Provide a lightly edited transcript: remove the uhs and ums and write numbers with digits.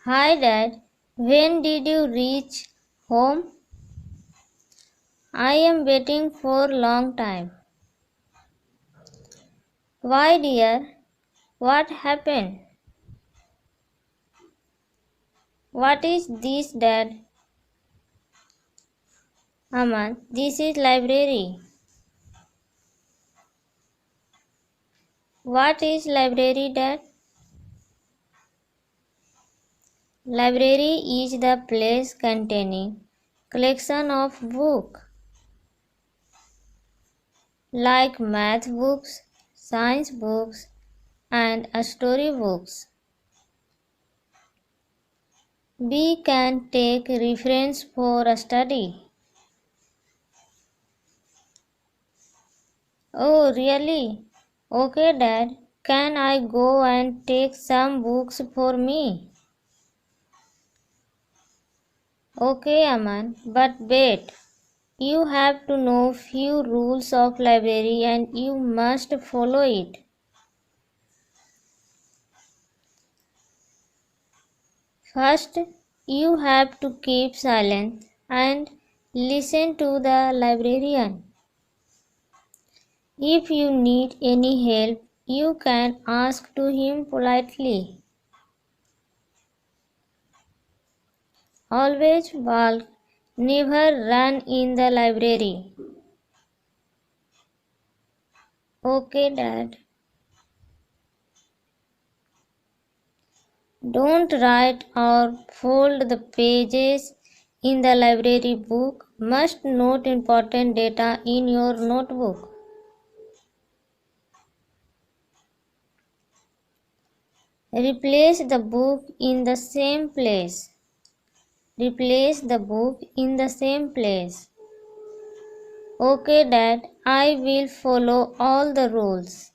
Hi Dad, when did you reach home? I am waiting for long time. Why dear? What happened? What is this Dad? Aman, this is library. What is library Dad? Library is the place containing collection of books like math books, science books and story books. We can take reference for a study. Oh, really? Okay, Dad. Can I go and take some books for me? Okay, Aman. But wait. You have to know few rules of library and you must follow it. First, you have to keep silent and listen to the librarian. If you need any help, you can ask to him politely. Always walk, never run in the library. Okay, Dad. Don't write or fold the pages in the library book. Must note important data in your notebook. Replace the book in the same place. Replace the book in the same place. Okay, Dad, I will follow all the rules.